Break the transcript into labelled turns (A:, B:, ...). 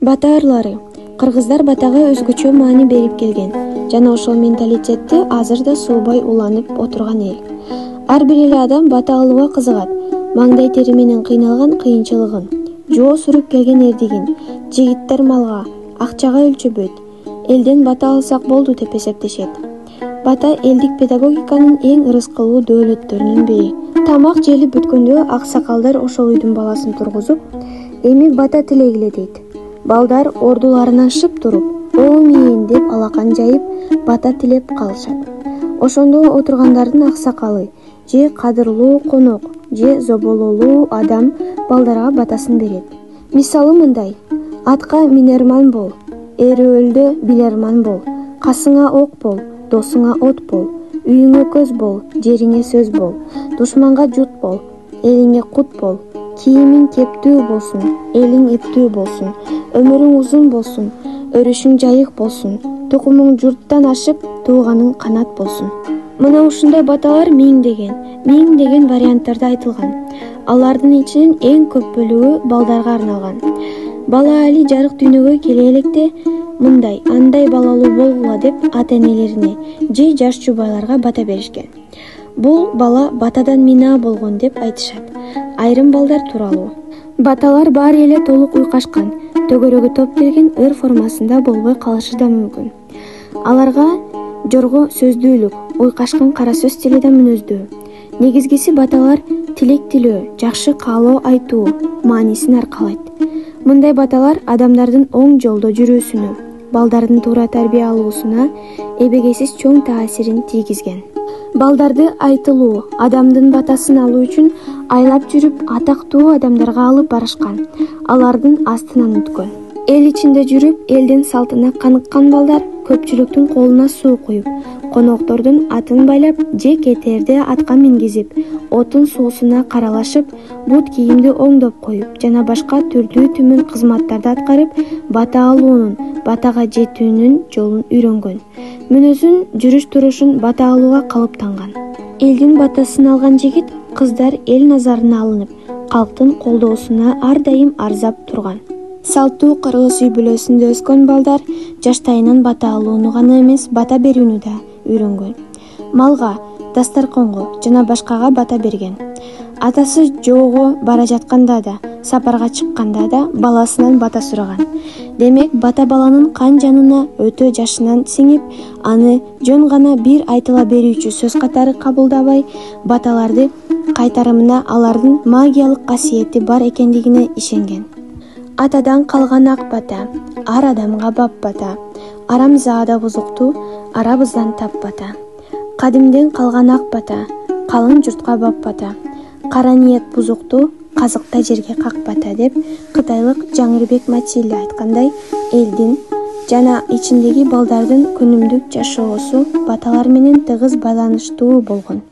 A: Бата ырлары. Кыргыздар батага өзгөчө маани берип келген жана ошол менталитетти азыр да суубай уланып отурган эл. Ар бир эле адам бата алууга кызыгат. Маңдай тери менен кыйналган кыйынчылыгын, жоо сүрүп келген эрдигин, жигиттер малга, акчага өлчөбөйт. Элден бата алсак болду деп эсептешет. Бата элдик педагогиканын эң ырыскылуу дөөлөттөрүнүн бири. Тамак желип бүткөндө аксакалдар ошол үйдүн баласын тургузуп, эми бата тилегиле дейт. Балдар ордуларынан шып туруп, "О мейин" деп алакан жайып, бата тилеп калышат. Ошондо отургандардын аксакалы же кадырлуу конок же зобололуу адам балдарга батасын берет. Мисалы мындай: атка минерман бол, эрөөлдө билерман бол, касыңа ок бол, досуңа от бол, үйүңө көз бол, жериңе сөз бол, душманга жут бол, элиңе кут бол, кийимиң кептүү болсун, элиң эптүү болсун, өмүрүң узун болсун, өрүшүң жайык болсун, тукумуң журттан ашып, тууганың канат болсун. Мына ушундай баталар миңдеген варианттарда айтылган. Алардын ичинен эң көп бөлүгү балдарга арналган. Бала али жарык дүйнөгө келе электе мындай, андай балалуу болгула деп ата-энелерине же жаш жубайларга бата беришкен. Бул бала батадан мина болгон деп айтышат. Айрым балдар тууралуу. Баталар баары эле толук уйкашкан, төгөрөгү топ келген ыр формасында болбой калышы да мүмкүн. Аларга жорго сөздүүлүк, уйкашкан кара сөз стили да мүнөздүү. Негизгиси баталар тилек тилөө, жакшы каалоо айтуу маанисин аркалайт. Мындай баталар адамдардын оң жолдо жүрүүсүнө, балдардын туура тарбия алуусуна эбегейсиз чоң таасирин тийгизген. Балдарды айтылуу, адамдын батасын алуу үчүн айлап жүрүп атактуу адамдарга алып барышкан, алардын астынан өткөн. Эл ичинде жүрүп, элдин салтына каныккан балдар көпчүлүктүн колуна суу куюп, коноктордун атын байлап же кетерде атка мингизип, отун суусуна каралашып, бут кийимди оңдоп коюп жана башка түрдүү-түмөн кызматтарды аткарып, бата алуунун, батага жетүүнүн жолун үйрөнгөн. Мүнөзүн, жүрүш-турушун бата алууга калыптанган. Элдин батасын алган жигит, кыздар эл назарына алынып, калктын колдоосуна ар дайым арзап турган. Салттуу кыргыз үй бүлөсүндө өскөн балдар жаштайынан бата алууну гана эмес, бата берүүнү да үйрөнгөн. Малга, дастарконго жана башкага бата берген. Атасы жоого бара жатканда да, сапарга чыкканда да баласынан бата сураган. Демек, бата баланын кан жанына өтө жашынан сиңип, аны жөн гана бир айтыла берүүчү сөз катары кабылдабай, баталарды кайтарымына алардын магиялык касиети бар экендигине ишенген. Атадан калган ак бата, ар адамга бап бата, арамзаада бузукту арабыздан тап бата. Кадимден калган ак бата, калың журтка бап бата, кара ниет бузукту казыкта жерге как бата деп кытайлык Жаңырбек Матиле айткандай, элдин жана ичиндеги балдардын күнүмдүк жашоосу баталар менен тыгыз байланыштуу болгон.